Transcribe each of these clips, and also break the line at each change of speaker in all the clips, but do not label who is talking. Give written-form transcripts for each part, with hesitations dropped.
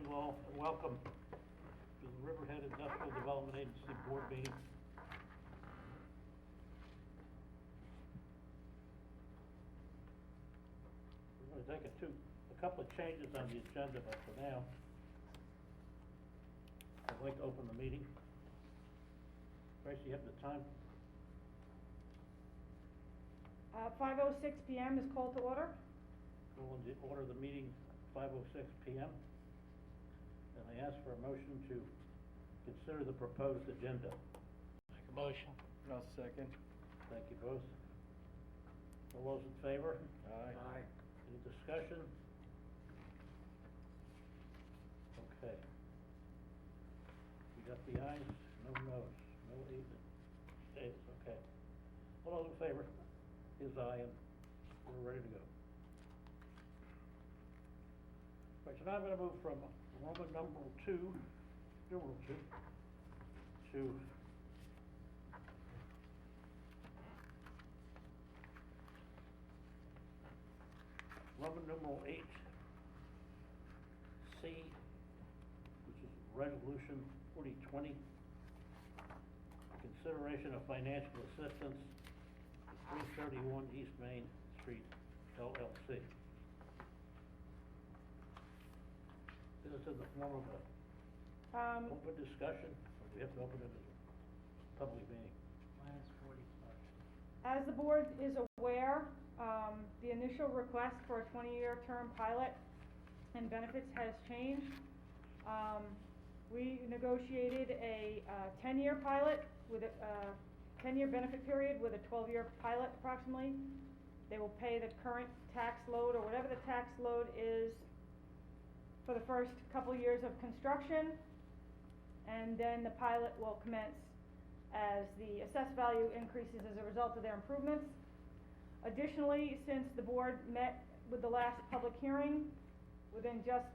you all, and welcome to the Riverhead Industrial Development Agency Board meeting. We're gonna take a couple of changes on the agenda, but for now, I'd like to open the meeting. Tracy, you have the time?
5:06 PM is called to order.
We'll order the meeting 5:06 PM. And I ask for a motion to consider the proposed agenda.
Make a motion.
I'll second.
Thank you both. All those in favor?
Aye.
Any discussion? Okay. We got the ayes, no noes, no ayes, okay. All those in favor? Is aye, and we're ready to go. Right, so now I'm gonna move from Roman numeral two to Roman numeral 8C, which is Resolution 4020, consideration of financial assistance to 331 East Main Street, LLC. This is in the form of an open discussion, or do we have to open it as a public meeting?
Minus 45.
As the board is aware, the initial request for a 20-year term pilot and benefits has changed. We negotiated a 10-year pilot with a 10-year benefit period with a 12-year pilot approximately. They will pay the current tax load or whatever the tax load is for the first couple years of construction, and then the pilot will commence as the assessed value increases as a result of their improvements. Additionally, since the board met with the last public hearing, within just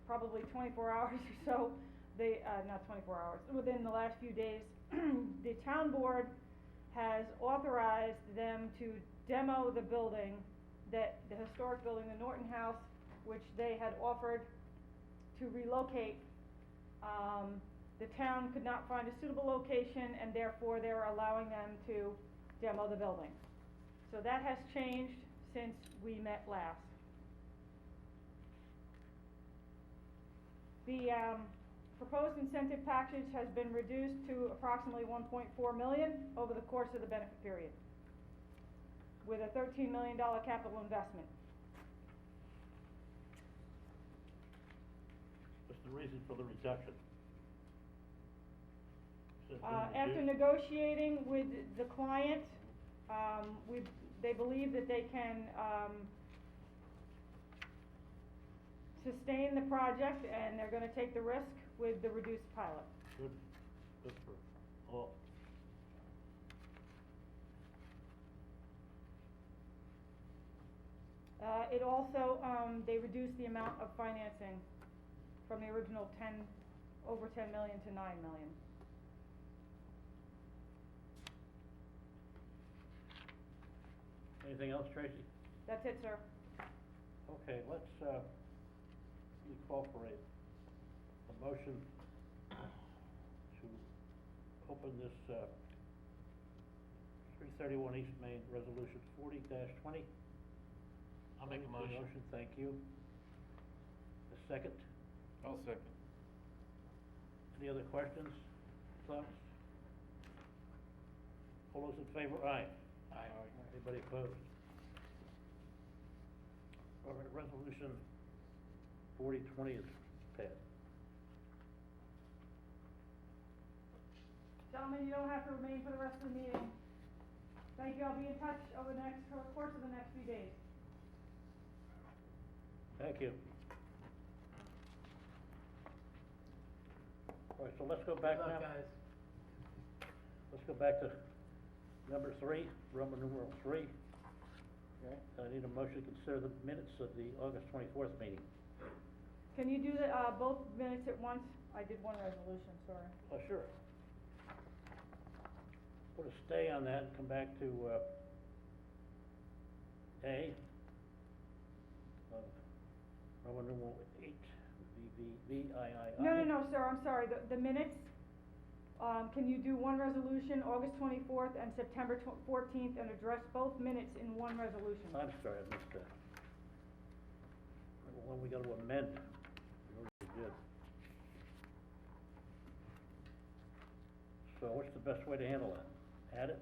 probably 24 hours or so, not 24 hours, within the last few days, the town board has authorized them to demo the building, the historic building, the Norton House, which they had offered to relocate. The town could not find a suitable location, and therefore they're allowing them to demo the building. So that has changed since we met last. The proposed incentive package has been reduced to approximately 1.4 million over the course of the benefit period, with a $13 million capital investment.
What's the reason for the reduction?
After negotiating with the client, they believe that they can sustain the project, and they're gonna take the risk with the reduced pilot.
Good for all.
It also, they reduced the amount of financing from the original over 10 million to 9 million.
Anything else, Tracy?
That's it, sir.
Okay, let's, we call for a motion to open this, 331 East Main, Resolution 40-20.
I'll make a motion.
Thank you. A second?
I'll second.
Any other questions, thoughts? All those in favor, aye.
Aye.
Anybody opposed? All right, Resolution 4020 is passed.
Gentlemen, you don't have to remain for the rest of the meeting. Thank you. I'll be in touch over the course of the next few days.
Thank you. All right, so let's go back now.
Good luck, guys.
Let's go back to number 3, Roman numeral 3. Okay, I need a motion to consider the minutes of the August 24th meeting.
Can you do both minutes at once? I did one resolution, sorry.
Oh, sure. Put a stay on that and come back to, A, of Roman numeral 8, would be V-I-I-I?
No, sir, I'm sorry, the minutes, can you do one resolution, August 24th and September 14th, and address both minutes in one resolution?
I'm sorry, I missed that. Number one, we gotta amend, we already did. So what's the best way to handle that? Add it,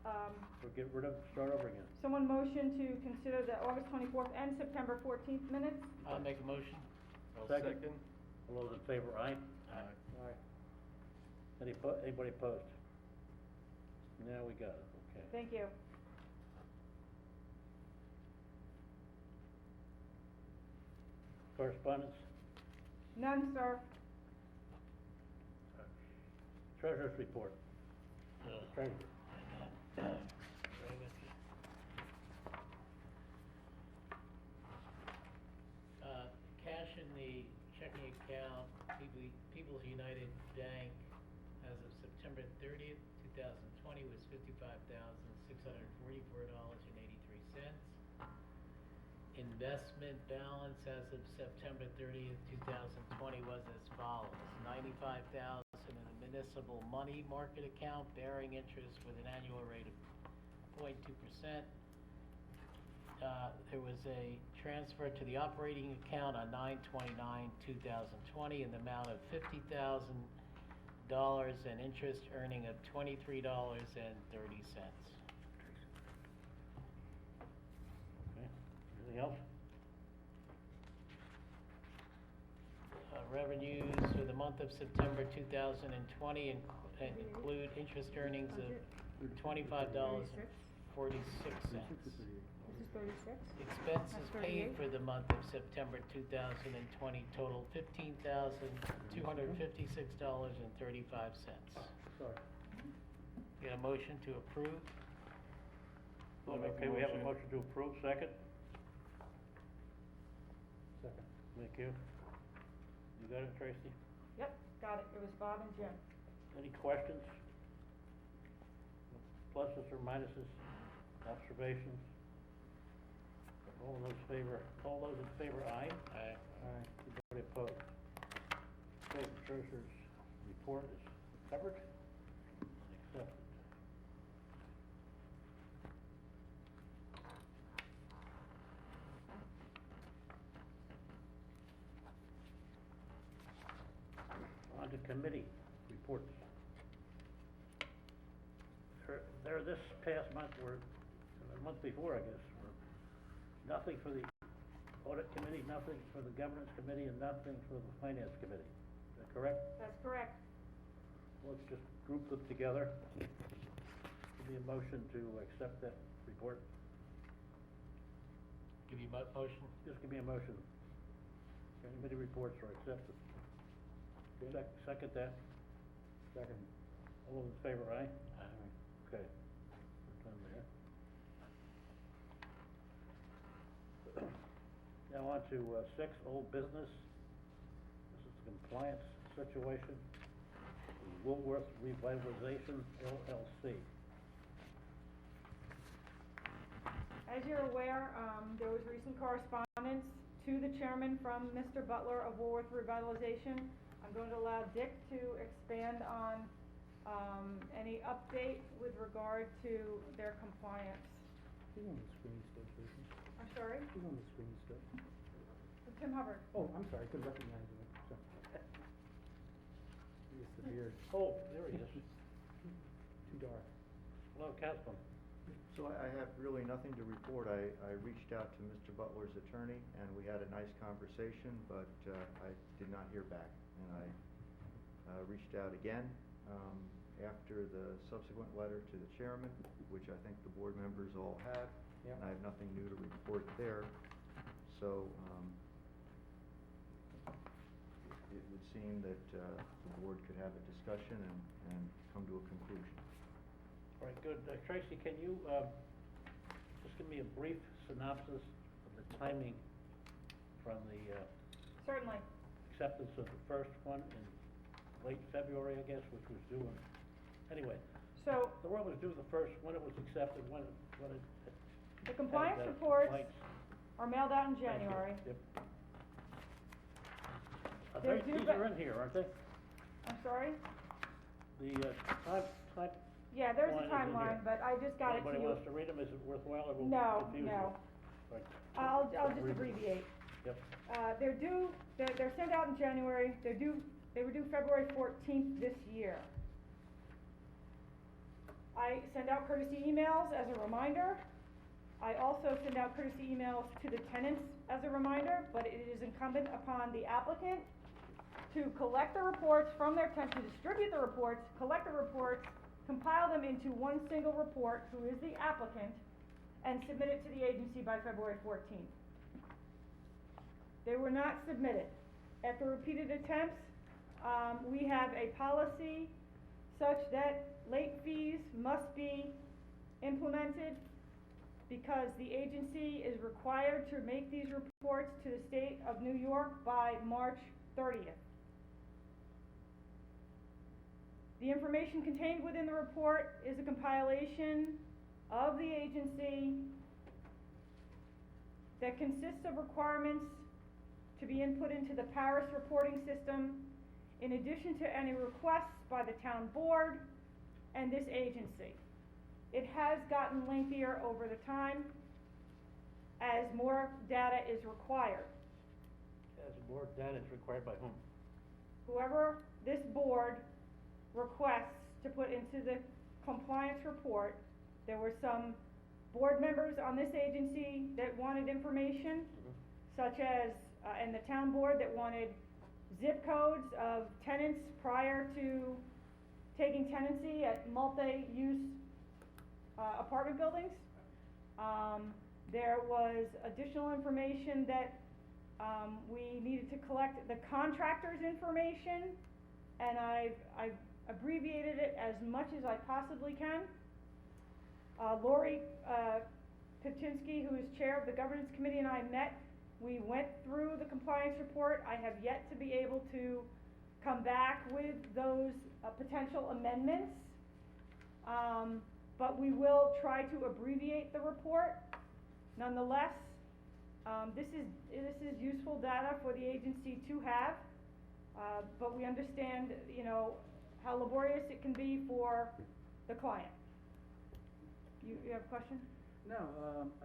or get rid of it, start over again?
Someone motion to consider the August 24th and September 14th minutes?
I'll make a motion.
I'll
Second.
second.
All those in favor, aye?
Aye.
Anybody opposed? Now we got it, okay.
Thank you.
Correspondence?
None, sir.
Treasurer's report. Treasurer.
Right with you. Cash in the checking account, People's United Bank, as of September 30th, 2020, was $55,644.83. Investment balance as of September 30th, 2020 was as follows: $95,000 in a municipal money market account bearing interest with an annual rate of 0.2%. There was a transfer to the operating account on 9/29/2020 in the amount of $50,000 and interest earning of $23.30.
Okay, anything else?
Revenues for the month of September 2020 include interest earnings of $25.46.
This is 36?
Expenses
That's
paid
38.
for the month of September 2020 total $15,256.35.
Sorry.
Get a motion to approve?
I'll make a
Okay, we have a
motion.
motion to approve, second? Second. Thank you. You got it, Tracy?
Yep, got it. It was Bob and Jim.
Any questions? Pluses or minuses, observations? All those in favor, aye?
Aye.
Aye. Anybody opposed? Okay, the treasurer's report is covered, accepted. On to committee reports. There this past month were, the month before, I guess, were nothing for the audit committee, nothing for the governance committee, and nothing for the finance committee. Is that correct?
That's correct.
Let's just group them together. Give me a motion to accept that report.
Give you motion?
Just give me a motion. Committee reports are accepted. Second that? Second. All those in favor, aye?
Aye.
Okay. We're done there. Now on to, 6, old business. This is the compliance situation. Woolworth Revitalization LLC.
As you're aware, there was recent correspondence to the chairman from Mr. Butler of Woolworth Revitalization. I'm going to allow Dick to expand on, any update with regard to their compliance.
Who's on the screen still, Tracy?
I'm sorry,
Who's on the screen still?
Tim Hubbard.
Oh, I'm sorry, I couldn't recognize him. Sorry. It's the beard,
Oh, there he is.
too dark.
Hello, Councilman.
So I have really nothing to report. I reached out to Mr. Butler's attorney, and we had a nice conversation, but I did not hear back. And I reached out again after the subsequent letter to the chairman, which I think the board members all have.
Yeah.
And I have nothing new to report there. So it would seem that the board could have a discussion and come to a conclusion.
All right, good. Tracy, can you, just give me a brief synopsis of the timing from the,
Certainly.
acceptance of the first one in late February, I guess, which was due in, anyway,
So,
the one was due the first, when it was accepted, when it
the compliance
had,
reports
complaints.
are mailed out in
Thank you.
January.
Yep.
They're due
These
ba-
are in here, aren't they?
I'm sorry?
The, time,
Yeah, there's
Line
a
is in here.
timeline, but I just got it to
anybody
you.
wants to read them, is it worthwhile, or will
No,
confuse you?
no.
Right.
I'll just
Read them.
abbreviate.
Yep.
They're due, they're sent out in January, they were due February 14th this year. I send out courtesy emails as a reminder. I also send out courtesy emails to the tenants as a reminder, but it is incumbent upon the applicant to collect the reports from their tenants, to distribute the reports, collect the reports, compile them into one single report, who is the applicant, and submit it to the agency by February 14th. They were not submitted. After repeated attempts, we have a policy such that late fees must be implemented because the agency is required to make these reports to the state of New York by March 30th. The information contained within the report is a compilation of the agency that consists of requirements to be input into the Paris reporting system, in addition to any requests by the town board and this agency. It has gotten lengthier over the time as more data is required.
As more data is required by whom?
Whoever this board requests to put into the compliance report, there were some board members on this agency that wanted information, such as, and the town board that wanted zip codes of tenants prior to taking tenancy at multi-use apartment buildings. There was additional information that we needed to collect the contractor's information, and I've abbreviated it as much as I possibly can. Lori Pipchinsky, who is chair of the governance committee, and I met. We went through the compliance report. I have yet to be able to come back with those potential amendments. But we will try to abbreviate the report. Nonetheless, this is useful data for the agency to have, but we understand, you know, how laborious it can be for the client. You have a question?
No,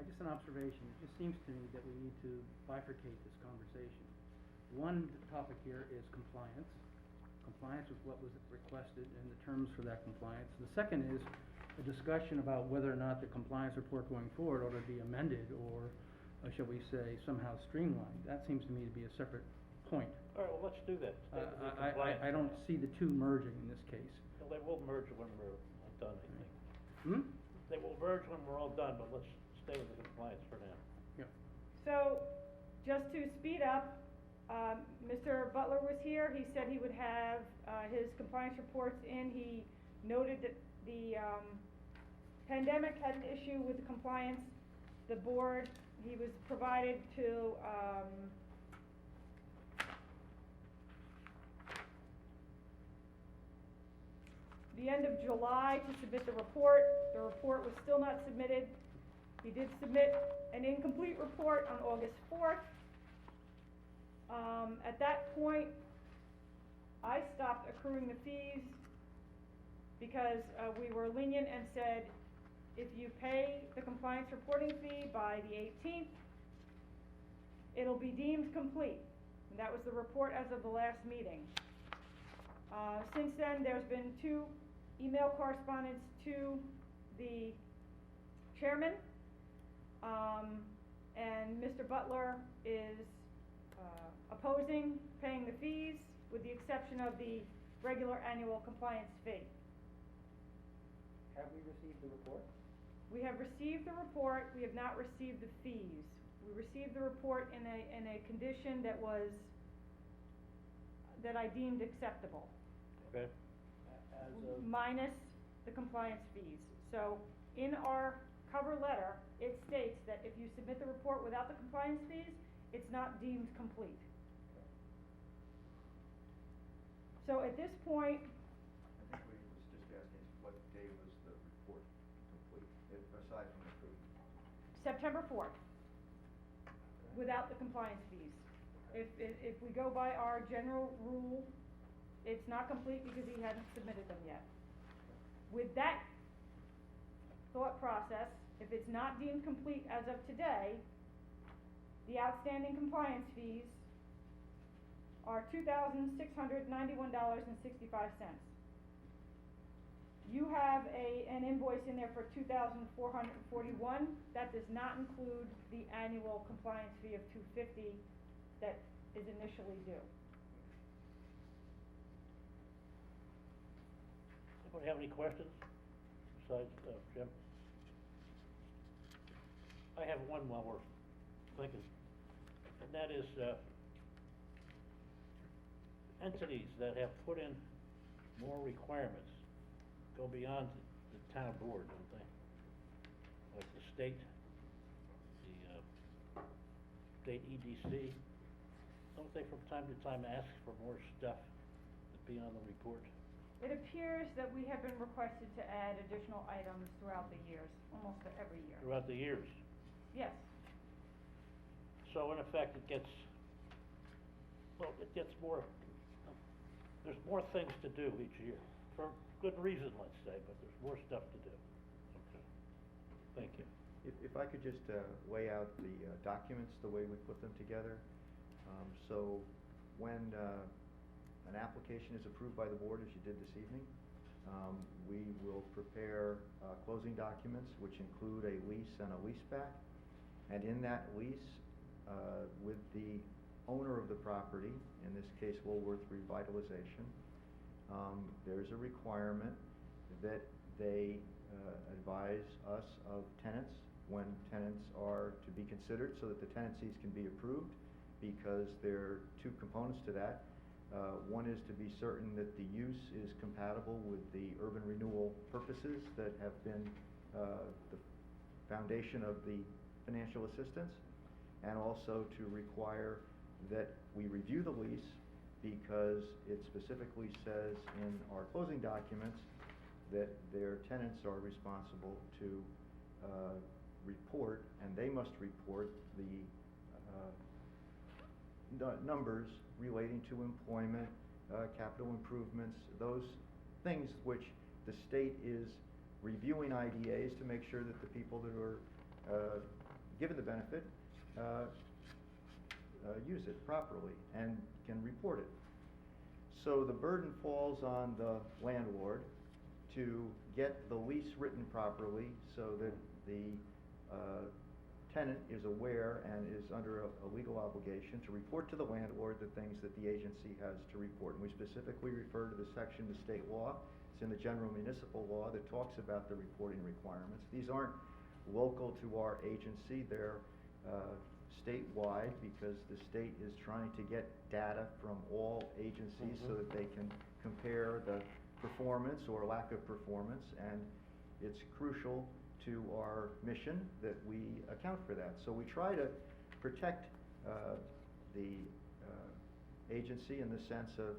just an observation. It just seems to me that we need to bifurcate this conversation. One topic here is compliance. Compliance with what was requested and the terms for that compliance. The second is a discussion about whether or not the compliance report going forward ought to be amended or, shall we say, somehow streamlined. That seems to me to be a separate point.
All right, well, let's do that. Stay with the compliance.
I don't see the two merging in this case.
Well, they will merge when we're all done, I think.
Hmm?
They will merge when we're all done, but let's stay with the compliance for now.
Yeah.
So, just to speed up, Mr. Butler was here. He said he would have his compliance reports in. He noted that the pandemic had an issue with the compliance. The board, he was provided to the end of July to submit the report. The report was still not submitted. He did submit an incomplete report on August 4th. At that point, I stopped accruing the fees because we were lenient and said, if you pay the compliance reporting fee by the 18th, it'll be deemed complete. And that was the report as of the last meeting. Since then, there's been 2 email correspondence to the chairman, and Mr. Butler is opposing paying the fees with the exception of the regular annual compliance fee.
Have we received the report?
We have received the report, we have not received the fees. We received the report in a condition that I deemed acceptable.
Okay.
Minus the compliance fees. So, in our cover letter, it states that if you submit the report without the compliance fees, it's not deemed complete. So at this point,
I think we was just asking what day was the report complete, aside from the proof.
September 4th, without the compliance fees. If we go by our general rule, it's not complete because he hadn't submitted them yet. With that thought process, if it's not deemed complete as of today, the outstanding compliance fees are $2,691.65. You have an invoice in there for $2,441, that does not include the annual compliance fee of $250 that is initially due.
Anybody have any questions besides, Jim? I have one while we're thinking, and that is, entities that have put in more requirements go beyond the town board, don't they? Like the state, the, state EDC, don't they from time to time ask for more stuff to be on the report?
It appears that we have been requested to add additional items throughout the years, almost every year.
Throughout the years?
Yes,
So in effect, it gets more, there's more things to do each year, for good reason, let's say, but there's more stuff to do. Okay. Thank you.
If I could just lay out the documents, the way we put them together. So when an application is approved by the board, as you did this evening, we will prepare closing documents, which include a lease and a leaseback. And in that lease, with the owner of the property, in this case Woolworth Revitalization, there's a requirement that they advise us of tenants when tenants are to be considered, so that the tenancies can be approved, because there are two components to that. One is to be certain that the use is compatible with the urban renewal purposes that have been the foundation of the financial assistance, and also to require that we review the lease, because it specifically says in our closing documents that their tenants are responsible to report, and they must report the numbers relating to employment, capital improvements, those things which the state is reviewing IDAs to make sure that the people that are given the benefit use it properly and can report it. So the burden falls on the landlord to get the lease written properly, so that the tenant is aware and is under a legal obligation to report to the landlord the things that the agency has to report. And we specifically refer to the section of the state law, it's in the general municipal law, that talks about the reporting requirements. These aren't local to our agency, they're statewide, because the state is trying to get data from all agencies so that they can compare the performance or lack of performance, and it's crucial to our mission that we account for that. So we try to protect the agency in the sense of,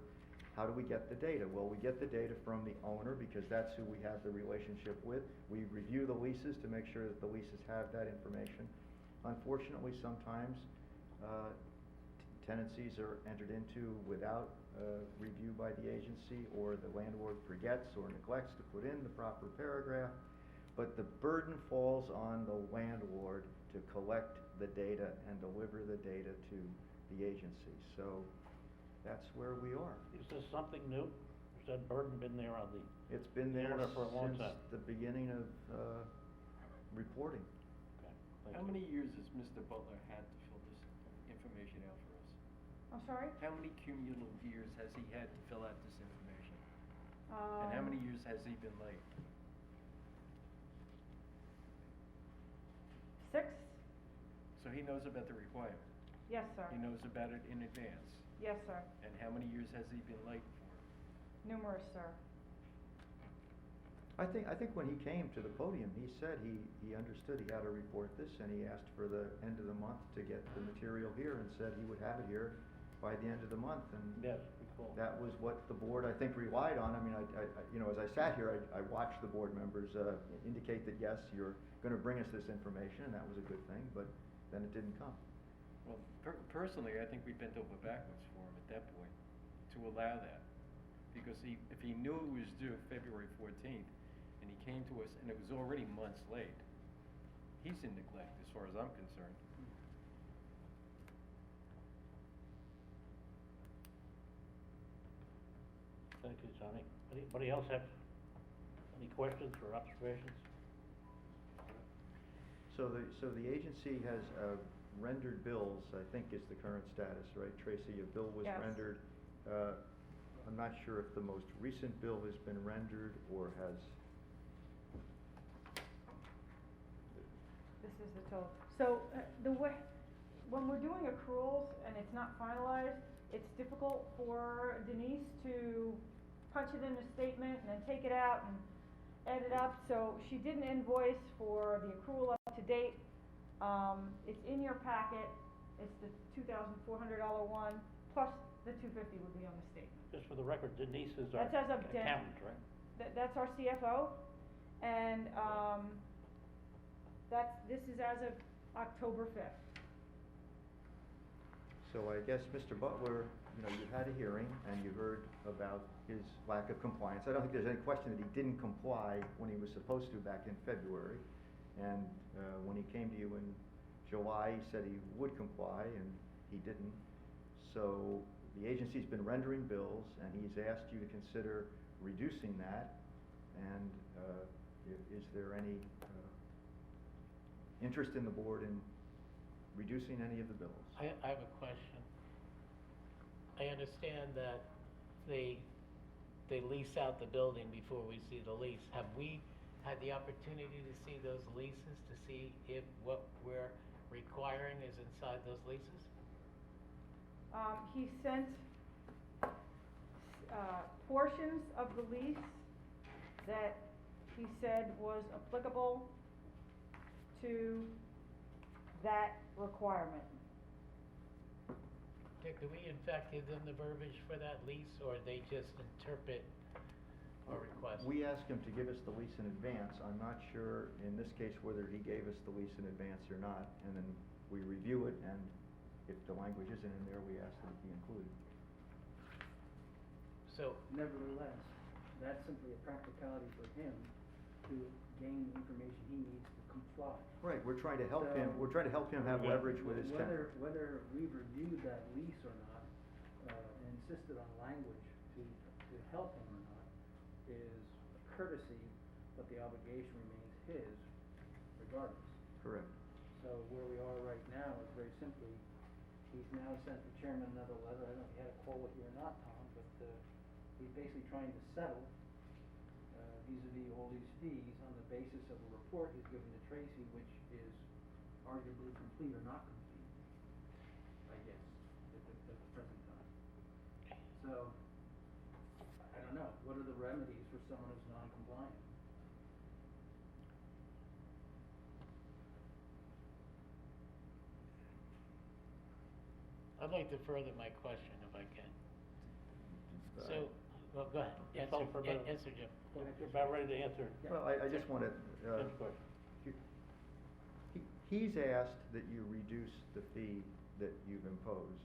how do we get the data? Well, we get the data from the owner, because that's who we have the relationship with. We review the leases to make sure that the leases have that information. Unfortunately, sometimes tenancies are entered into without review by the agency, or the landlord forgets or neglects to put in the proper paragraph. But the burden falls on the landlord to collect the data and deliver the data to the agency. So that's where we are.
Is this something new? Has that burden been there on the?
It's been there
owner for a long
since
time?
the beginning of reporting.
Okay, thank
How
you.
many years has Mr. Butler had to fill this information out for us?
I'm sorry?
How many cumulative years has he had to fill out this information? And how many years has he been late?
6?
So he knows about the requirement.
Yes, sir.
He knows about it in advance.
Yes, sir.
And how many years has he been late for?
Numerous, sir.
I think when he came to the podium, he said he understood he had to report this, and he asked for the end of the month to get the material here, and said he would have it here by the end of the month, and
Yes, recall.
that was what the board, I think, relied on. I mean, I you know, as I sat here, I watched the board members indicate that, yes, you're gonna bring us this information, and that was a good thing, but then it didn't come.
Well, personally, I think we bent over backwards for him at that point to allow that. Because if he knew it was due February 14th, and he came to us, and it was already months late, he's in neglect as far as I'm concerned.
Thank you, Tony. Anybody else have any questions or observations?
So the agency has rendered bills, I think is the current status, right? Tracy, a bill was
Yes.
rendered. I'm not sure if the most recent bill has been rendered or has,
This is the total. So, the way, when we're doing accruals and it's not finalized, it's difficult for Denise to punch it in a statement and then take it out and add it up. So she did an invoice for the accrual up to date. It's in your packet. It's the $2,400 one, plus the $250 would be on the statement.
Just for the record, Denise is our
That's as of Jan-
accountant, right?
That's our CFO, and, this is as of October 5th.
so I guess Mr. Butler, you had a hearing and you heard about his lack of compliance. I don't think there's any question that he didn't comply when he was supposed to back in February. And, when he came to you in July, he said he would comply and he didn't. So the agency's been rendering bills and he's asked you to consider reducing that. And, is there any, interest in the board in reducing any of the bills?
I have a question. I understand that they lease out the building before we see the lease. Have we had the opportunity to see those leases, to see if what we're requiring is inside those leases?
He sent, portions of the lease that he said was applicable to that requirement.
Do we in fact give them the verbiage for that lease, or they just interpret our request?
We asked him to give us the lease in advance. I'm not sure in this case whether he gave us the lease in advance or not. And then we review it, and if the language isn't in there, we ask that it be included.
So,
Nevertheless, that's simply a practicality for him to gain the information he needs to comply.
Right, we're trying to help him,
So-
we're trying to help him have
Yeah.
leverage with his tenant.
Whether we've reviewed that lease or not, and insisted on language to help him or not, is a courtesy, but the obligation remains his regardless.
Correct.
So where we are right now is very simply, he's now sent the chairman another letter. I don't know if he had a call with you or not, Tom, but, he's basically trying to settle, vis-à-vis all these fees on the basis of a report he's given to Tracy, which is arguably complete or not complete, I guess, at the present time. So, I don't know, what are the remedies for someone who's non-compliant?
I'd like to further my question if I can. So, well, go ahead.
Just hold for a minute.
Answer, Jim.
You're about ready to answer.
Well, I just wanted,
Jim's question.
he's asked that you reduce the fee that you've imposed,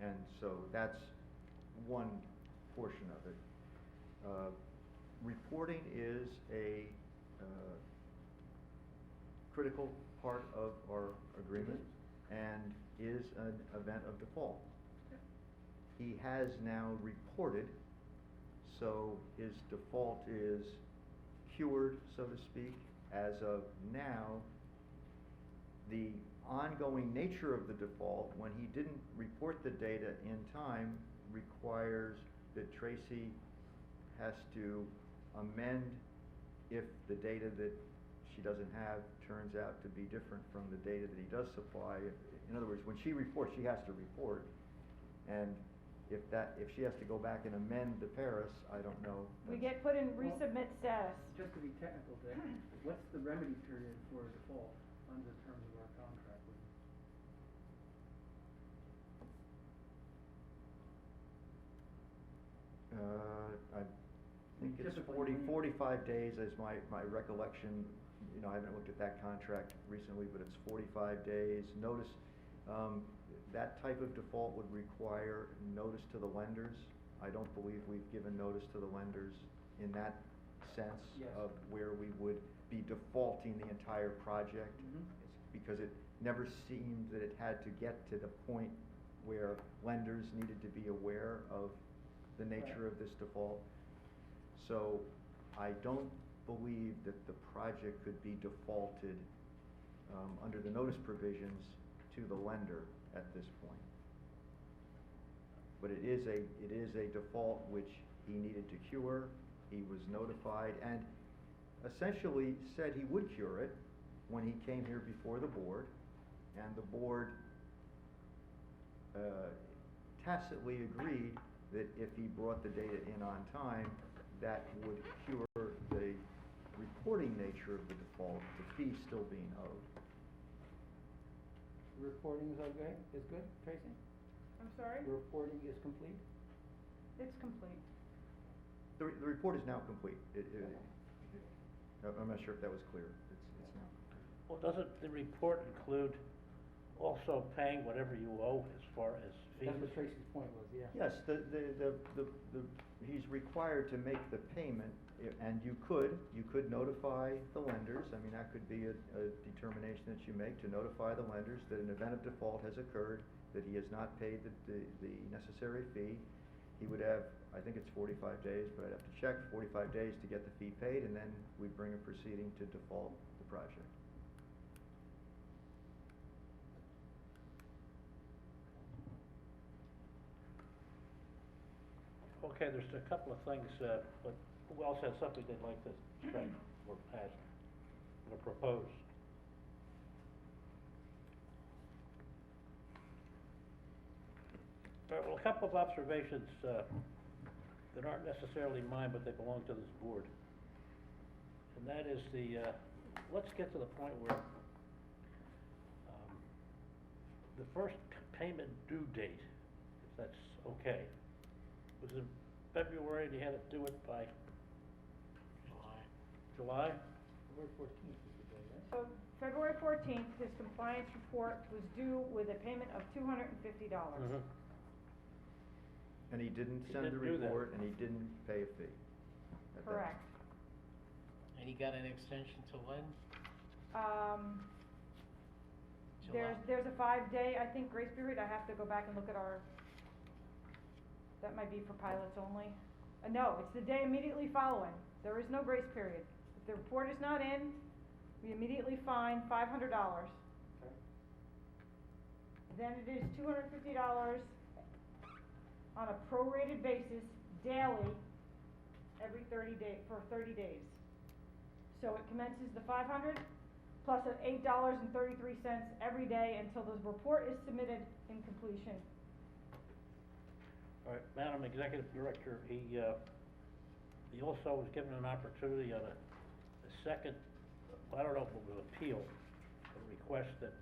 and so that's one portion of it. Reporting is a critical part of our agreement and is an event of default. He has now reported, so his default is cured, so to speak. As of now, the ongoing nature of the default, when he didn't report the data in time, requires that Tracy has to amend if the data that she doesn't have turns out to be different from the data that he does supply. In other words, when she reports, she has to report. And if she has to go back and amend the Paris, I don't know.
We get put in resubmit status.
Just to be technical, Dick, what's the remedy period for a default under the terms of our contract with him?
I think it's
Typically,
45 days is my recollection. I haven't looked at that contract recently, but it's 45 days. Notice, that type of default would require notice to the lenders. I don't believe we've given notice to the lenders in that sense
Yes.
of where we would be defaulting the entire project.
Mhm.
It's because it never seemed that it had to get to the point where lenders needed to be aware of the nature of this default. So I don't believe that the project could be defaulted under the notice provisions to the lender at this point. But it is a default which he needed to cure. He was notified and essentially said he would cure it when he came here before the board. And the board tacitly agreed that if he brought the data in on time, that would cure the reporting nature of the default, the fee still being owed.
The reporting is okay, is good, Tracy?
I'm sorry?
The reporting is complete?
It's complete.
The report is now complete. I'm not sure if that was clear. It's now.
Well, doesn't the report include also paying whatever you owe as far as fees?
That's what Tracy's point was, yeah.
Yes, he's required to make the payment, and you could notify the lenders. I mean, that could be a determination that you make to notify the lenders that an event of default has occurred, that he has not paid the necessary fee. He would have, I think it's 45 days, but I'd have to check, 45 days to get the fee paid, and then we'd bring a proceeding to default the project.
Okay, there's a couple of things, but who else has something they'd like to say or ask or propose? All right, well, a couple of observations that aren't necessarily mine, but they belong to this board. And that is let's get to the point where the first payment due date, if that's okay, was in February, and you had to do it by July?
February 14th is the day, right?
So February 14th, his compliance report was due with a payment of $250.
Mhm.
And he didn't
He
send the
didn't do that.
report, and he didn't pay a fee. at that
Correct.
time.
And he got an extension to when? July?
There's a 5-day, I think, grace period. I have to go back and look at that might be for pilots only. No, it's the day immediately following. There is no grace period. If the report is not in, we immediately fine $500.
Okay.
Then it is $250 on a prorated basis daily every 30 for 30 days. So it commences the 500 plus at $8.33 every day until the report is submitted in completion.
All right, Madam Executive Director, he also was given an opportunity on a second, I don't know if it was appeal, a request that,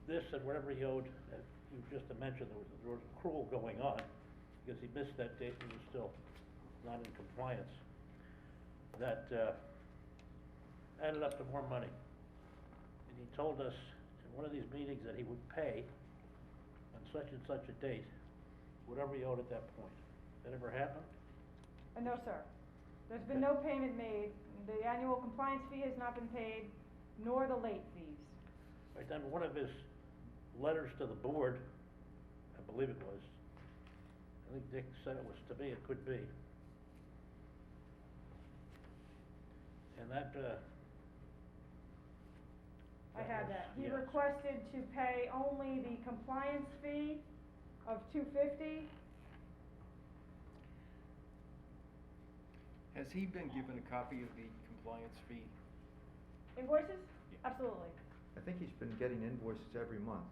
this and whatever he owed, that you just mentioned, there was accrual going on, because he missed that date and was still not in compliance, that, added up to more money. And he told us in one of these meetings that he would pay on such and such a date, whatever he owed at that point. That ever happened?
No, sir. There's been no payment made. The annual compliance fee has not been paid, nor the late fees.
Right, then one of his letters to the board, I believe it was, I think Dick said it was to me, it could be. And that,
I had that. He
yes.
requested to pay only the compliance fee of $250.
Has he been given a copy of the compliance fee?
Invoices?
Yeah.
Absolutely.
I think he's been getting invoices every month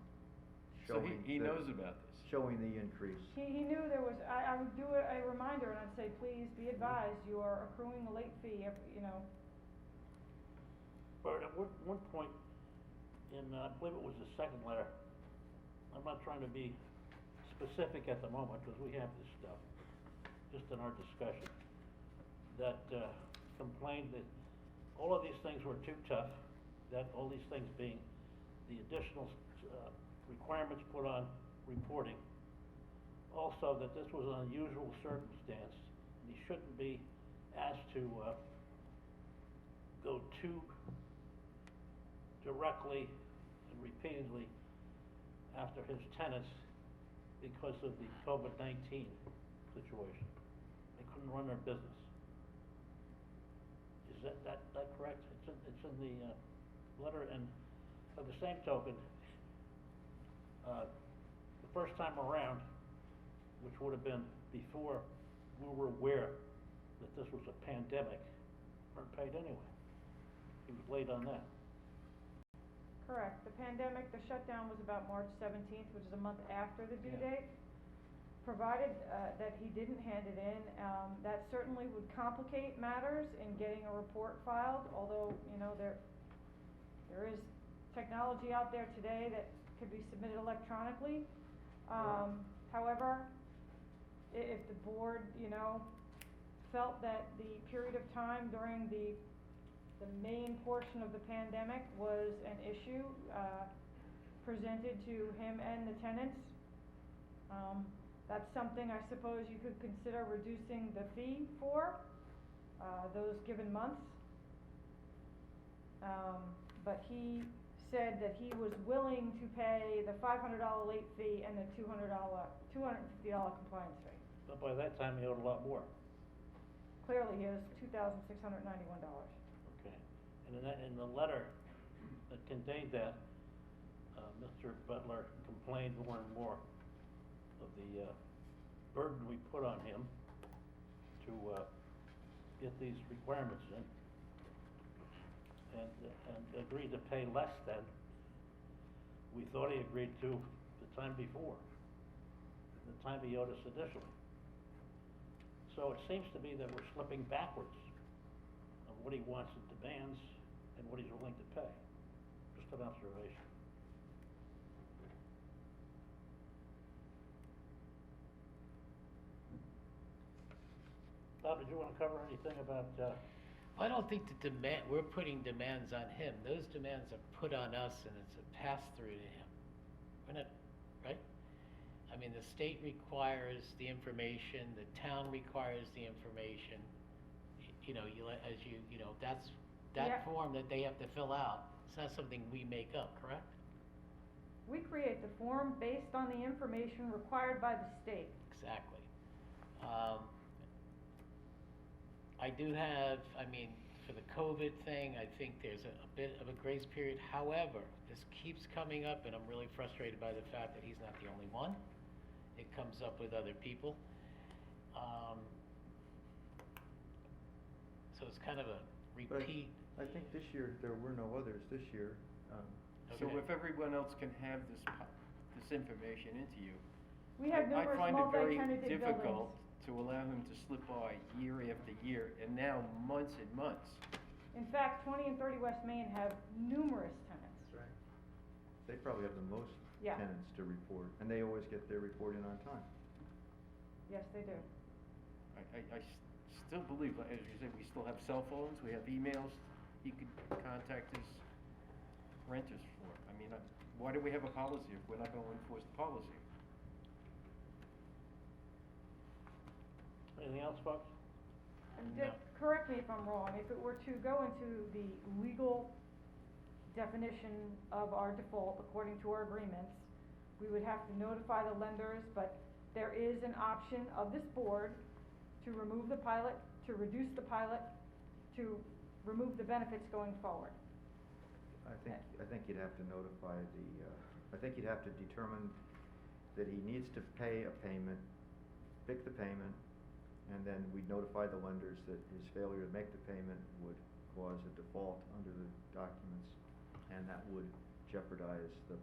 So
showing.
he
the-
knows about this.
Showing the increase.
He knew there was, I would do a reminder and I'd say, please be advised, you are accruing a late fee,
but at one point, I believe it was the second letter, I'm not trying to be specific at the moment, because we have this stuff, just in our discussion, that, complained that all of these things were too tough, that all these things being the additional, requirements put on reporting. Also, that this was an unusual circumstance, and he shouldn't be asked to, go too directly and repeatedly after his tenants because of the COVID-19 situation. They couldn't run their business. Is that correct? It's in the, letter, and by the same token, the first time around, which would have been before we were aware that this was a pandemic, weren't paid anyway. He was late on that.
Correct. The pandemic, the shutdown was about March 17th, which is a month after the due
Yeah.
date. Provided that he didn't hand it in, that certainly would complicate matters in getting a report filed, although, you know, there is technology out there today that could be submitted electronically. However, if the board, you know, felt that the period of time during the main portion of the pandemic was an issue, presented to him and the tenants, that's something I suppose you could consider reducing the fee for, those given months. But he said that he was willing to pay the $500 late fee and the $250 compliance fee.
But by that time, he owed a lot more.
Clearly, he owes $2,691.
Okay. And in the letter that contained that, Mr. Butler complained more and more of the, burden we put on him to, get these requirements in. And agreed to pay less than we thought he agreed to the time before, the time he owed us additionally. So it seems to me that we're slipping backwards of what he wants and demands and what he's willing to pay. Just an observation. Bob, did you want to cover anything about,
I don't think we're putting demands on him. Those demands are put on us and it's a pass-through to him. We're not, right? I mean, the state requires the information, the town requires the information. You know, that's,
Yeah.
that form that they have to fill out, it's not something we make up, correct?
We create the form based on the information required by the state.
Exactly. I do have, I mean, for the COVID thing, I think there's a bit of a grace period. However, this keeps coming up and I'm really frustrated by the fact that he's not the only one. It comes up with other people. So it's kind of a
But
repeat.
I think this year, there were no others this year.
So
Okay.
if everyone else can have this information into you,
We have numerous
I find it very
multi-tenanted
difficult
buildings.
to allow him to slip by year after year, and now months and months.
In fact, 20 and 30 West Main have numerous tenants.
That's right.
They probably have the most
Yeah.
tenants to report, and they always get their report in on time.
Yes, they do.
I still believe, as you said, we still have cell phones, we have emails, he could contact his renters for. I mean, why do we have a policy if we're not gonna enforce the policy?
anything else, folks?
And
No.
Dick, correct me if I'm wrong, if it were to go into the legal definition of our default according to our agreements, we would have to notify the lenders, but there is an option of this board to remove the pilot, to reduce the pilot, to remove the benefits going forward.
I think you'd have to notify I think you'd have to determine that he needs to pay a payment, pick the payment, and then we'd notify the lenders that his failure to make the payment would cause a default under the documents, and that would jeopardize the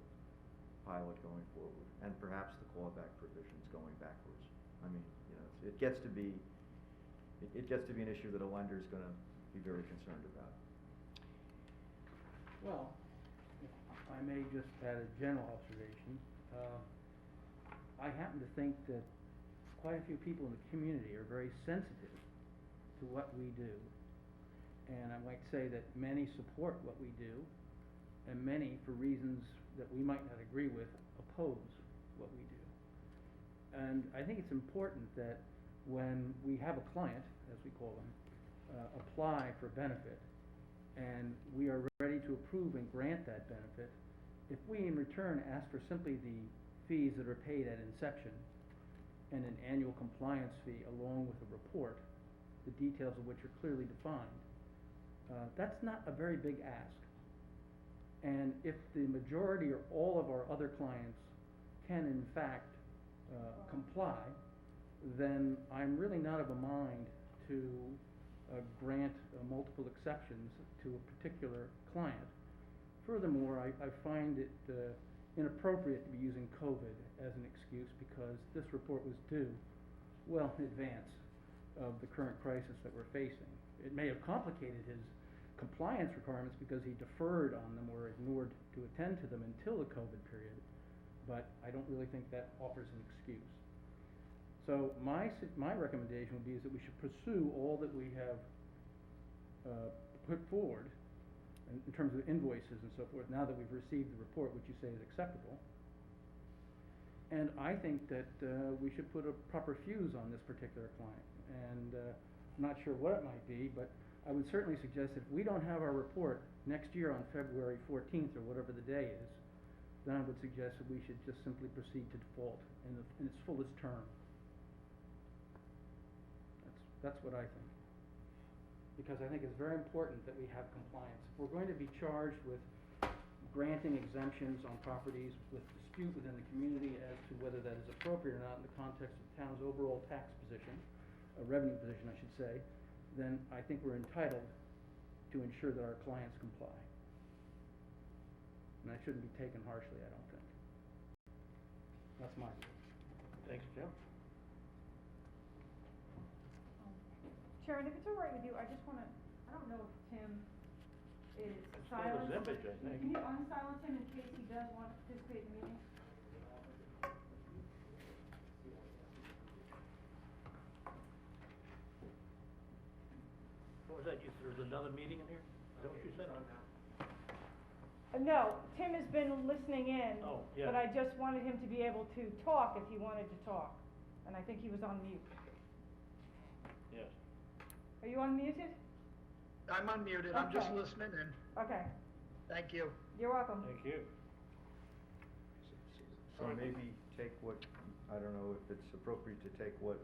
pilot going forward, and perhaps the clawback provisions going backwards. I mean, you know, it gets to be an issue that a lender's gonna be very concerned about.
Well, if I may just add a general observation. I happen to think that quite a few people in the community are very sensitive to what we do. And I might say that many support what we do, and many for reasons that we might not agree with oppose what we do. And I think it's important that when we have a client, as we call them, apply for benefit, and we are ready to approve and grant that benefit, if we in return ask for simply the fees that are paid at inception and an annual compliance fee along with a report, the details of which are clearly defined, that's not a very big ask. And if the majority or all of our other clients can in fact comply, then I'm really not of a mind to grant multiple exceptions to a particular client. Furthermore, I find it inappropriate to be using COVID as an excuse, because this report was due well in advance of the current crisis that we're facing. It may have complicated his compliance requirements because he deferred on them or ignored to attend to them until the COVID period, but I don't really think that offers an excuse. So my recommendation would be is that we should pursue all that we have put forward in terms of invoices and so forth, now that we've received the report, which you say is acceptable. And I think that we should put a proper fuse on this particular client. And I'm not sure what it might be, but I would certainly suggest that if we don't have our report next year on February 14th or whatever the day is, then I would suggest that we should just simply proceed to default in its fullest term. That's what I think. Because I think it's very important that we have compliance. If we're going to be charged with granting exemptions on properties with dispute within the community as to whether that is appropriate or not in the context of the town's overall tax position, revenue position I should say, then I think we're entitled to ensure that our clients comply. And that shouldn't be taken harshly, I don't think. That's my view.
Thanks, Jim.
Sharon, if it's all right with you, I just wanna, I don't know if Tim is
It's still
silent.
the zippage, I think.
Can you unsilence him in case he does want to participate in the meeting?
What was that, there's another meeting in here? Is that what you said?
No, Tim has been listening in.
Oh, yeah.
But I just wanted him to be able to talk if he wanted to talk, and I think he was on mute.
Yes.
Are you unmuted?
I'm unmuted, I'm just
Okay.
listening in.
Okay,
Thank you.
you're welcome.
Thank you.
So maybe take what, I don't know if it's appropriate to take what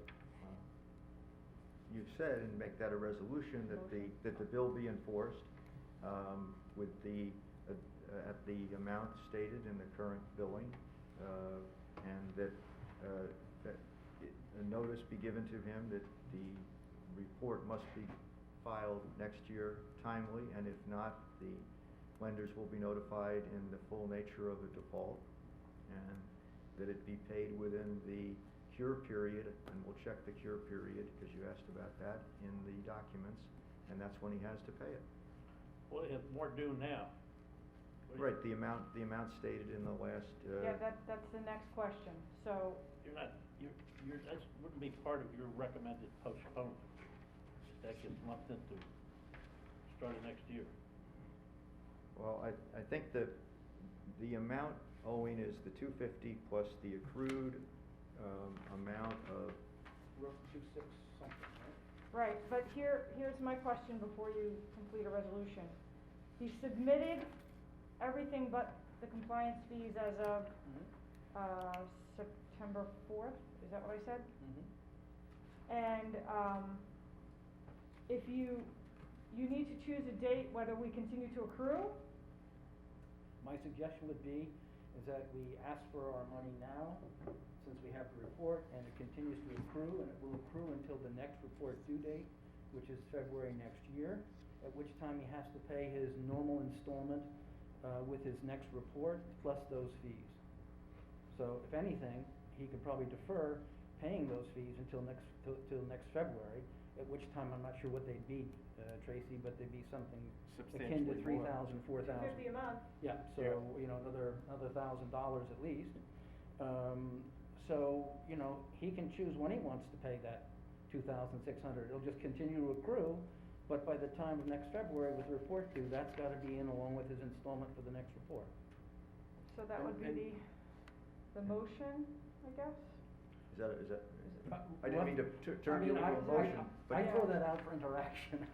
you've said and make that a resolution that the bill be enforced with the, at the amount stated in the current billing, and that a notice be given to him that the report must be filed next year timely, and if not, the lenders will be notified in the full nature of a default, and that it be paid within the cure period, and we'll check the cure period, because you asked about that, in the documents, and that's when he has to pay it.
Well, if more due now.
Right, the amount stated in the last,
Yeah, that's the next question, so,
You're not, that wouldn't be part of your recommended postponement. That gets lumped into start of next year.
well, I think that the amount owing is the $250 plus the accrued amount of,
26 something, right?
right, but here's my question before you complete a resolution. He submitted everything but the compliance fees as of, September 4th, is that what I said? And, if you need to choose a date whether we continue to accrue,
My suggestion would be is that we ask for our money now, since we have the report, and it continues to accrue, and it will accrue until the next report due date, which is February next year, at which time he has to pay his normal installment with his next report, plus those fees. So if anything, he could probably defer paying those fees until next February, at which time I'm not sure what they'd be, Tracy, but they'd be something akin to
Substantially more.
$3,000, $4,000.
$250 a month.
Yeah, so,
Yeah.
you know, another $1,000 at least. So, you know, he can choose when he wants to pay that $2,600. It'll just continue to accrue, but by the time of next February with the report due, that's gotta be in along with his installment for the next report.
So that would
And-
be the motion, I guess?
Is that,
But
I didn't mean to turn you into a motion, but.
I throw that out for interaction.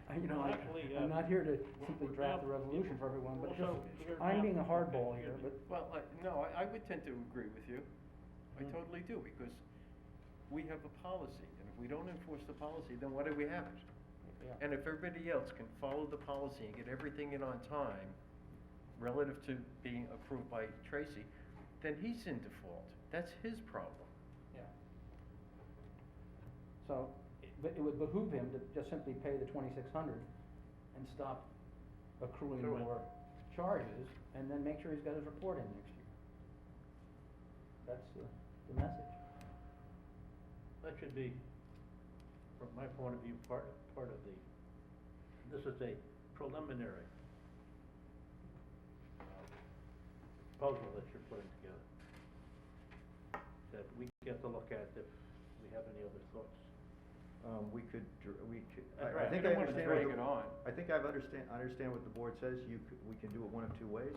Actually,
I'm not here to
we're-
simply
we're
draft
now-
the resolution for everyone, but
also,
just,
we're
I'm
now-
being a hardball
okay,
here, but.
Well, no, I would tend to agree with you. I
Mm.
totally do, because we have a policy, and if we don't enforce the policy, then why do we have it?
Yeah.
And if everybody else can follow the policy and get everything in on time, relative to being approved by Tracy, then he's in default. That's his problem.
Yeah. So, but it would behoove him to just simply pay the 2,600 and stop accruing
Accruing.
more charges, and then make sure he's got his report in next year. That's the message.
That should be, from my point of view, part of the, this is a preliminary proposal that you're putting together, that we get to look at if we have any other thoughts.
We could,
That's
I
right.
think
I
I
don't wanna
understand
drag
what
it
the,
on.
I think I understand what the board says, we can do it one of two ways.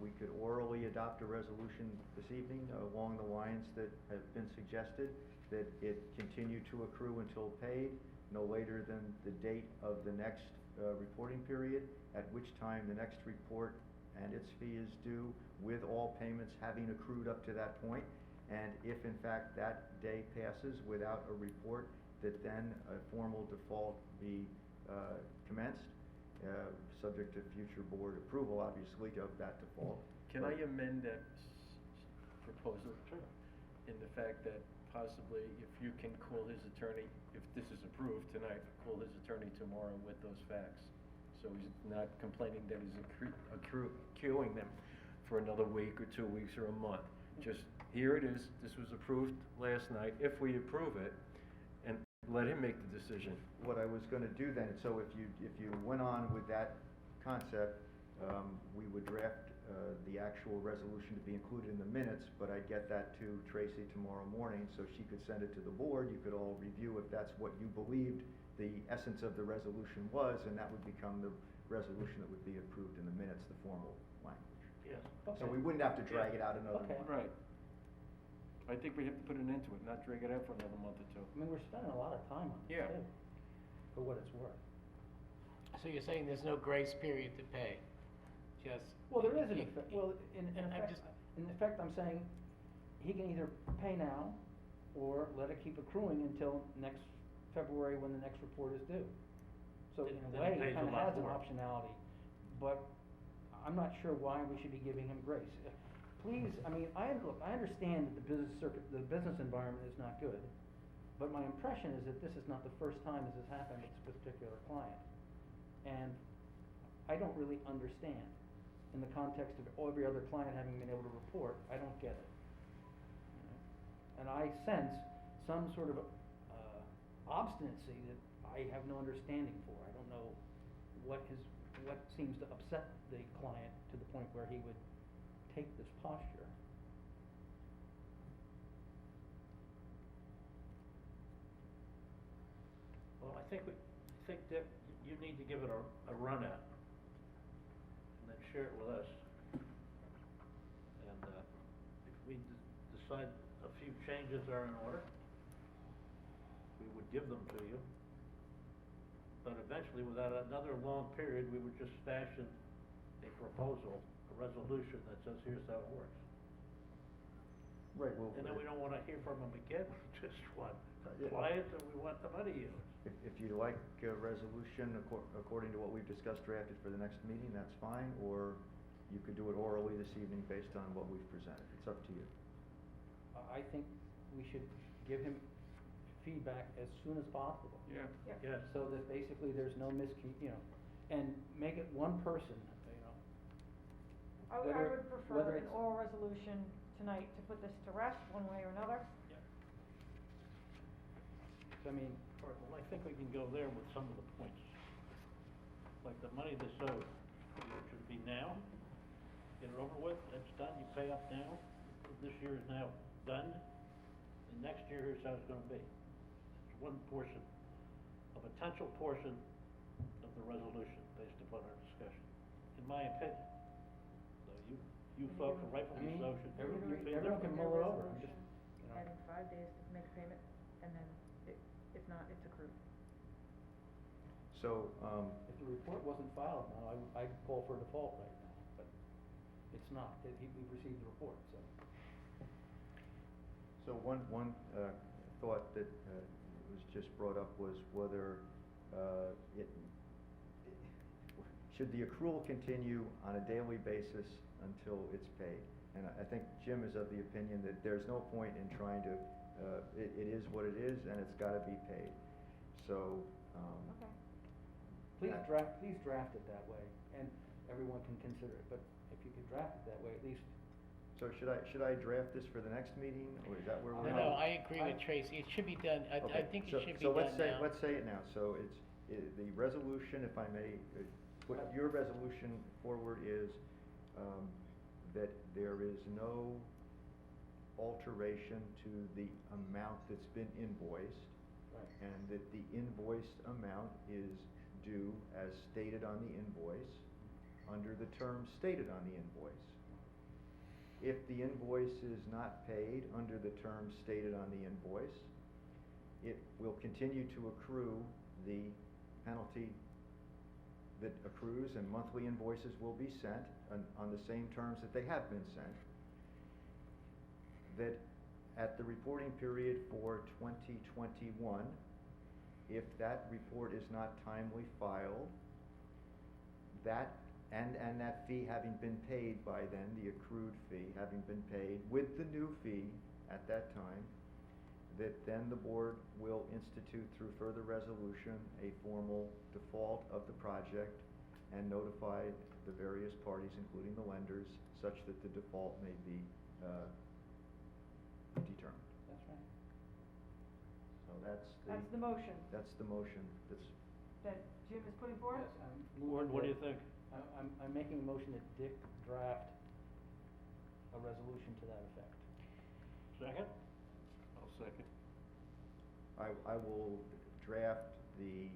We could orally adopt a resolution this evening along the lines that have been suggested, that it continue to accrue until paid, no later than the date of the next reporting period, at which time the next report and its fee is due, with all payments having accrued up to that point. And if in fact that day passes without a report, that then a formal default be commenced, subject to future board approval, obviously, of that default.
Can I
But-
amend that proposal? Sure. In the fact that possibly if you can call his attorney, if this is approved tonight, call his attorney tomorrow with those facts. So he's not complaining that he's accruing them for another week or 2 weeks or a month. Just, here it is, this was approved last night, if we approve it, and let him make the decision.
What I was gonna do then, so if you went on with that concept, we would draft the actual resolution to be included in the minutes, but I'd get that to Tracy tomorrow morning, so she could send it to the board, you could all review if that's what you believed the essence of the resolution was, and that would become the resolution that would be approved in the minutes, the formal language.
Yes.
So we wouldn't have to drag it out another
Okay.
month.
Right. I think we have to put an end to it, not drag it out for another month or two.
I mean, we're spending a lot of time on this
Yeah.
too, for what it's worth.
So you're saying there's no grace period to pay? Just.
Well, there is an
you-
effect, well, in
I'm
effect,
just-
I'm saying, he can either pay now, or let it keep accruing until next February when the next report is due. So in
Then
a
he
way, he
pays a
kinda
lot
has an
more.
optionality, but I'm not sure why we should be giving him grace. Please, I mean, look, I understand that the business environment is not good, but my impression is that this is not the first time this has happened with this particular client. And I don't really understand, in the context of every other client having been able to report, I don't get it. And I sense some sort of obstinacy that I have no understanding for. I don't know what seems to upset the client to the point where he would take this posture.
Well, I think that you need to give it a run at, and then share it with us. And, if we decide a few changes are in order, we would give them to you. But eventually, without another long period, we would just stash in a proposal, a resolution that says, here's how it works.
Right, well.
And then we don't wanna hear from them again, we just want
Yeah.
compliance and we want the money used.
If you'd like a resolution according to what we've discussed drafted for the next meeting, that's fine, or you could do it orally this evening based on what we've presented. It's up to you.
I think we should give him feedback as soon as possible.
Yeah.
Yes.
So that basically there's no and make it one person,
I
Whether-
would prefer
whether
an
it's-
oral resolution tonight to put this to rest, one way or another.
So, I mean,
All right, well, I think we can go there with some of the points. Like the money that's owed, it should be now, get it over with, it's done, you pay up now, this year is now done, and next year here's how it's gonna be. It's one portion, a potential portion of the resolution based upon our discussion, in my opinion. So you you folks are right from the association.
Everyone can mull it over, I'm just, you know.
Having 5 days to make a payment, and then if not, it's accrued.
So,
If the report wasn't filed now, I'd call for default right now, but it's not, we've received the report, so.
So one thought that was just brought up was whether should the accrual continue on a daily basis until it's paid? And I think Jim is of the opinion that there's no point in trying to, it is what it is and it's gotta be paid. So,
Okay.
Please draft it that way, and everyone can consider it, but if you could draft it that way, at least.
so should I draft this for the next meeting, or is that where we're?
No, I agree with Tracy, it should be done, I
Okay,
think
so-
it should be done now.
So let's say it now, so the resolution, if I may, put your resolution forward is, that there is no alteration to the amount that's been invoiced.
Right.
And that the invoiced amount is due as stated on the invoice, under the terms stated on the invoice. If the invoice is not paid under the terms stated on the invoice, it will continue to accrue the penalty that accrues, and monthly invoices will be sent on the same terms that they have been sent. That at the reporting period for 2021, if that report is not timely filed, that and that fee having been paid by then, the accrued fee having been paid with the new fee at that time, that then the board will institute through further resolution a formal default of the project and notify the various parties, including the lenders, such that the default may be determined.
That's right.
So that's
That's the motion
the motion that's,
that Jim is putting forth?
Yes, I'm
Ward,
moving
what do you
that-
think?
I'm making a motion that Dick draft a resolution to that effect.
Second?
I'll second.
I will draft the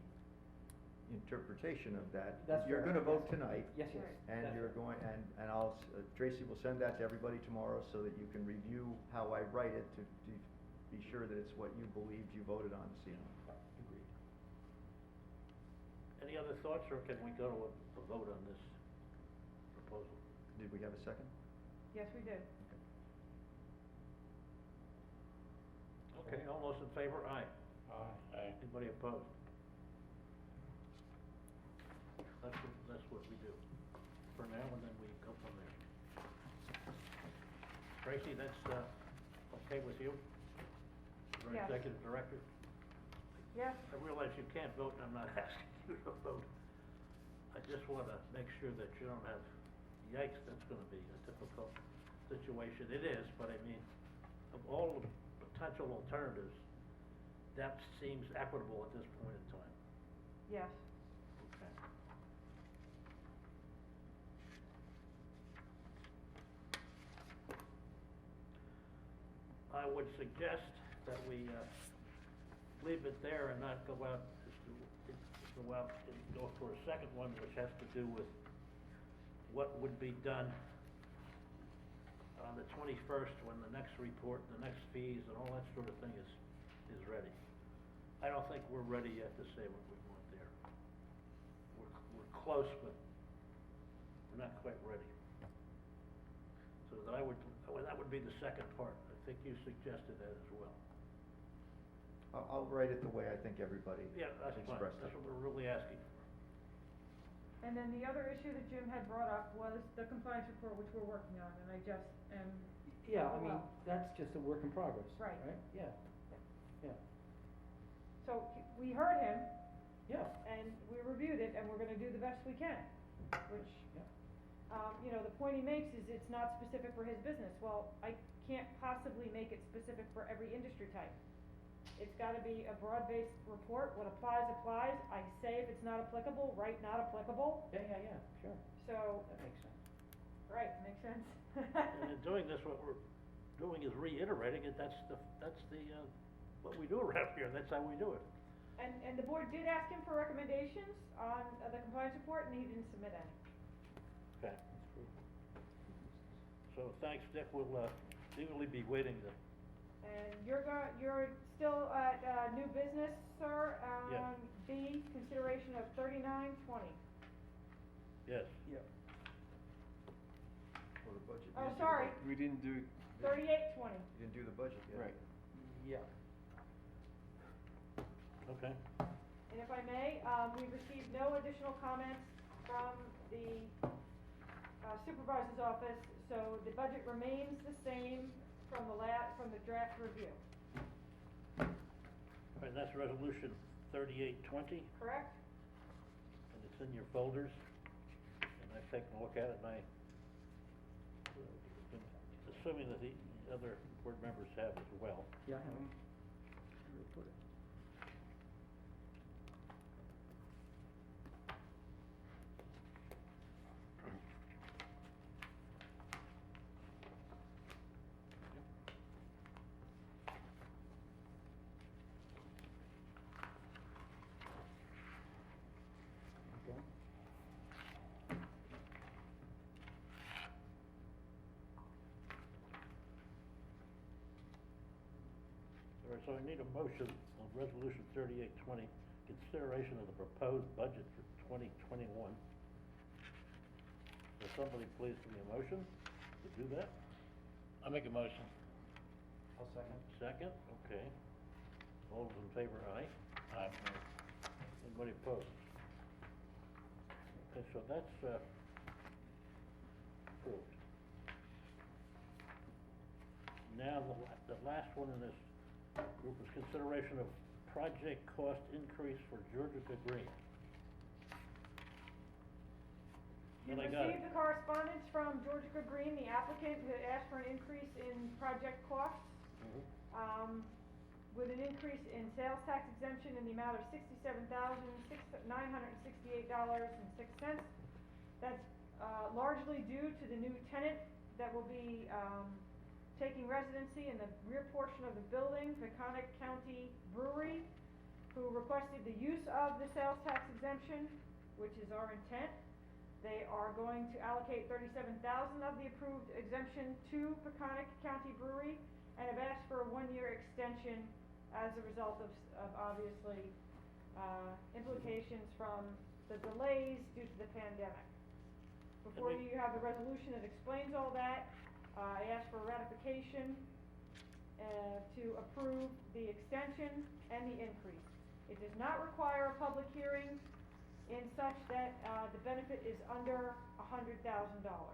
interpretation of that.
That's
You're
fair,
gonna vote
yes.
tonight.
Yes, yes.
And
that's
you're
right.
going, and I'll, Tracy will send that to everybody tomorrow so that you can review how I write it to be sure that it's what you believed you voted on this evening.
Agreed.
Any other thoughts, or can we go to a vote on this proposal?
Did we have a second?
Yes, we did.
Okay, all those in favor, aye.
Aye.
Anybody opposed? That's what we do for now, and then we go from there. Tracy, that's, okay with you? You're
Yes.
executive director?
Yes?
I realize you can't vote, and I'm not asking you to vote. I just wanna make sure that you don't have, yikes, that's gonna be a difficult situation. It is, but I mean, of all the potential alternatives, that seems equitable at this point in time.
Yes.
Okay. I would suggest that we, leave it there and not go out, and go for a second one, which has to do with what would be done on the 21st, when the next report, the next fees, and all that sort of thing is ready. I don't think we're ready yet to say what we want there. We're close, but we're not quite ready. So that that would be the second part. I think you suggested that as well.
I'll write it the way I think everybody
Yeah, that's fine.
expressed
That's
it.
what we're really asking for.
And then the other issue that Jim had brought up was the compliance report, which we're working on, and I just am.
Yeah, I mean,
Well.
that's just a work in progress.
Right.
Right? Yeah. Yeah.
So we heard him,
Yeah.
and we reviewed it, and we're gonna do the best we can, which,
Yeah.
you know, the point he makes is it's not specific for his business. Well, I can't possibly make it specific for every industry type. It's gotta be a broad-based report, what applies, applies. I say if it's not applicable, write not applicable,
Yeah, sure.
so,
That makes sense.
right, makes sense?
And in doing this, what we're doing is reiterating it. That's the, what we do around here. That's how we do it.
And the board did ask him for recommendations on the compliance report, and he didn't submit any.
Okay. So thanks, Dick, we'll, eagerly be waiting to,
And you're still at, new business, sir,
Yes.
B, consideration of 3920.
yes.
Yep.
For the budget.
Oh, sorry,
We didn't do,
3820.
You didn't do the budget yet.
right.
Yeah.
Okay.
And if I may, we've received no additional comments from the supervisor's office, so the budget remains the same from from the draft review,
All right, that's resolution 3820,
correct?
and it's in your folders. And I've taken a look at it, and assuming that the other board members have as well.
Yeah, I have. Where to put it? Okay.
All right, so I need a motion on resolution 3820, consideration of the proposed budget for 2021. Will somebody please give me a motion to do that?
I'll make a motion.
I'll second.
Second, okay. All those in favor, aye.
Aye.
Anybody opposed? Okay, so that's, approved. Now, the last one in this group is consideration of project cost increase for Georgica Green.
You've
And I got it.
received the correspondence from Georgica Green, the applicant, who asked for an increase in project costs,
Mhm.
with an increase in sales tax exemption in the amount of $67,968.06. That's largely due to the new tenant that will be taking residency in the rear portion of the building, Peconic County Brewery, who requested the use of the sales tax exemption, which is our intent. They are going to allocate $37,000 of the approved exemption to Peconic County Brewery, and have asked for a one-year extension as a result of obviously, implications from the delays due to the pandemic. Before
we-
you have the resolution that explains all that, I ask for ratification, to approve the extension and the increase. It does not require a public hearing in such that, the benefit is under $100,000.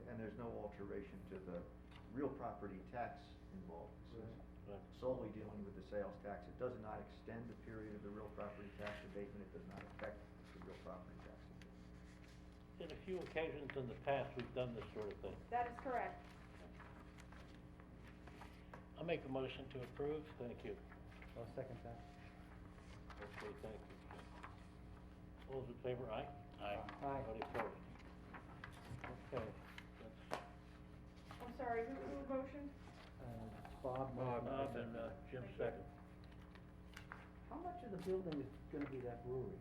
And there's no alteration to the real property tax involved. This is
Right.
solely dealing with the sales tax. It does not extend the period of the real property tax abatement. It does not affect the real property tax abatement.
In a few occasions in the past, we've done this sort of thing.
That is correct.
I'll make a motion to approve.
Thank you.
I'll second that.
Okay, thank you. All those in favor, aye?
Aye.
Aye.
Anybody opposed? Okay, that's
I'm sorry, who motioned?
Bob.
Bob.
Bob and Jim second.
How much of the building is gonna be that brewery?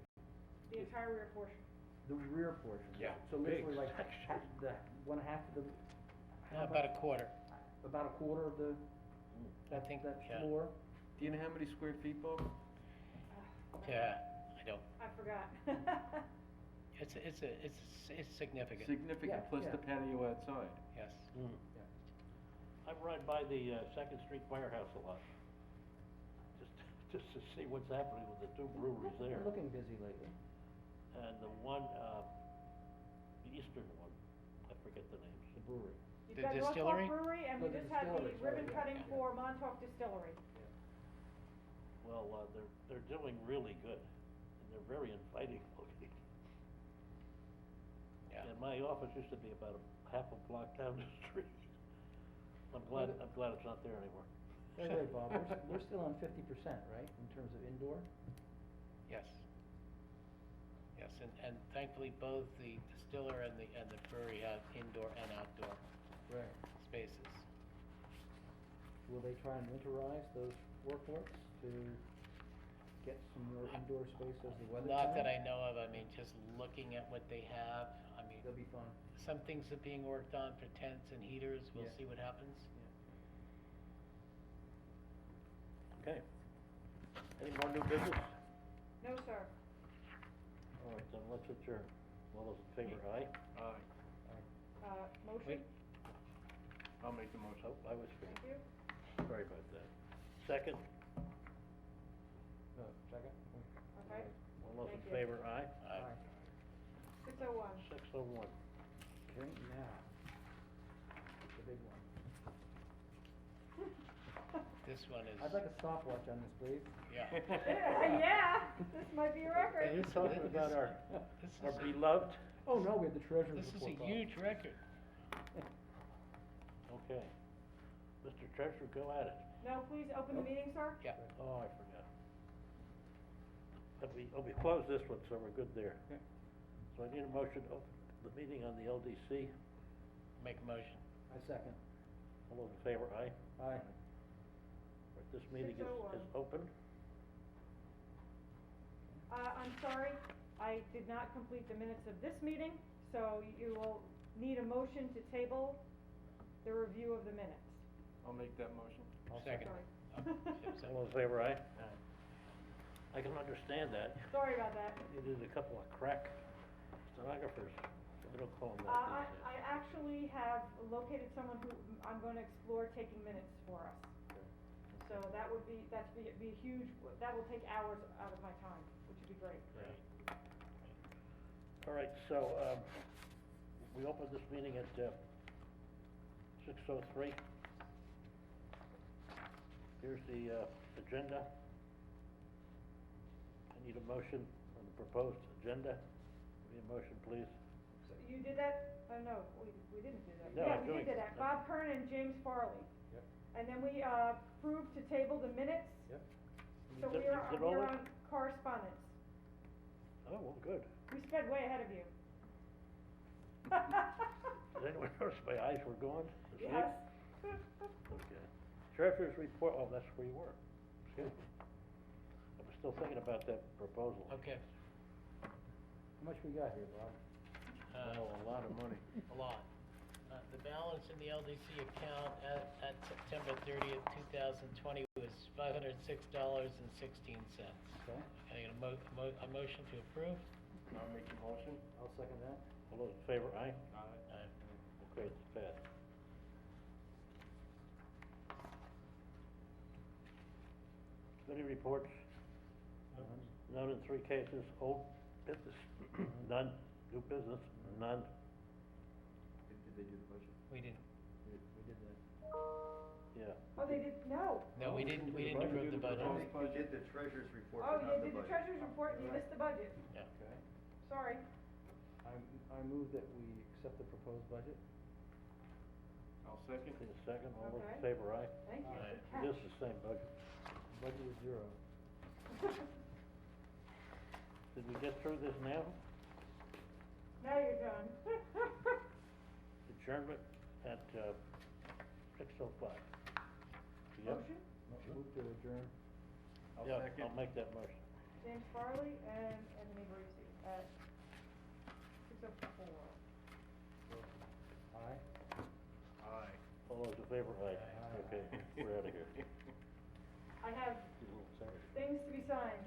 The entire rear portion.
The rear portion?
Yeah.
So
Big
literally like
section.
the, one half of the. how
About
much?
a quarter.
About a quarter of the,
I think,
that
yeah.
floor?
Do you know how many square feet, Bob?
Yeah, I don't,
I forgot.
it's significant,
Significant,
Yeah,
plus
yeah.
the patio outside.
yes.
Mm.
Yeah.
I ride by the, Second Street Firehouse a lot, just to see what's happening with the two breweries there.
They're looking busy lately.
And the one, the eastern one, I forget the names.
The brewery.
You've
The
got North
distillery?
Fork Brewery, and we
Oh, the
just had the
distillery, sorry,
ribbon
yeah,
cutting
yeah.
for Montauk Distillery.
Well, they're doing really good, and they're very inviting looking.
Yeah.
And my office used to be about a half a block down the street. I'm glad it's not there anymore.
Wait, Bob, we're still on 50%, right, in terms of indoor?
Yes. Yes, and thankfully both the distiller and the brewery have indoor and outdoor
Right.
spaces.
Will they try and winterize those forecourts to get some more indoor space as the weather turns?
Not that I know of, I mean, just looking at what they have, I mean,
they'll be fun.
Some things are being worked on for tents and heaters, we'll
Yeah.
see what happens.
Okay. Any more new business?
No, sir.
All right, then let's adjourn. All those in favor, aye?
Aye.
Motion?
Wait.
I'll make the motion.
Oh, I was
Thank
forgetting.
you.
Sorry about that. Second,
Second?
Okay.
all those in
Thank you.
favor, aye?
Aye.
6:01.
6:01.
Okay, now, the big one.
This one is.
I'd like a stopwatch on this, please.
Yeah.
Yeah, this might be a record.
Are you talking about our
This is a-
beloved?
Oh, no, we had the treasurer's
This is
report.
a
Bob.
huge record.
Okay. Mr. Treasurer, go at it.
No, please open the meeting, sir.
Yeah.
Oh, I forgot. We closed this one, so we're good there.
Okay.
So I need a motion to open the meeting on the LDC.
Make a motion.
I second.
All those in favor, aye?
Aye.
Right, this meeting is
6:01.
open.
I'm sorry, I did not complete the minutes of this meeting, so you will need a motion to table the review of the minutes.
I'll make that motion.
Second.
Sorry.
All those in favor, aye? I can understand that.
Sorry about that.
It is a couple of crack stenographers. I don't call them that
I
these days.
actually have located someone who I'm gonna explore taking minutes for us. So that would be, be a huge, that will take hours out of my time, which would be great.
Right.
All right, so, we opened this meeting at, 6:03. Here's the, agenda. I need a motion on the proposed agenda. Need a motion, please?
So you did that? No, we didn't do that.
No,
Yeah,
I'm
we
doing
did
it.
that. Bob Kern and James Farley.
Yep.
And then we, approved to table the minutes.
Yep.
So
You did- you did all
we're
that?
on correspondence.
Oh, well, good.
We sped way ahead of you.
Did anyone notice my eyes were going? to sleep?
Yes.
Okay. Treasurer's report, oh, that's where you were. Excuse me. I was still thinking about that proposal.
Okay.
How much we got here, Bob?
Oh, a lot of money.
A lot. The balance in the LDC account at September 30th, 2020 was $506.16.
Okay,
Can I get a motion to approve?
I'll make the motion.
I'll second that.
All those in favor, aye?
Aye.
Okay, it's passed. Committee reports, none in 3 cases, old business, none, new business, none.
Did they do the budget?
We didn't.
We did that.
Yeah.
Oh, they did, no.
No, we didn't approve the budget.
I think you did the treasurer's report,
Oh,
but
you
not the
did the
budget.
treasurer's report and you missed the budget.
Yeah.
Okay.
Sorry.
I move that we accept the proposed budget.
I'll second.
Need a second, all those in
Okay.
favor, aye?
Thank you.
Aye.
Good
It is
catch.
the same budget.
Budget is 0.
Did we get through this now?
Now you're done.
Adjournment at, 6:05. Yep.
Motion?
Move to adjourn.
I'll
Yeah,
second.
I'll make that motion.
James Farley and Anthony Barisi at 6:04.
Aye.
Aye.
All those in favor, aye?
Aye.
Okay, we're out of here.
I have
He's a little tired.
things to be signed.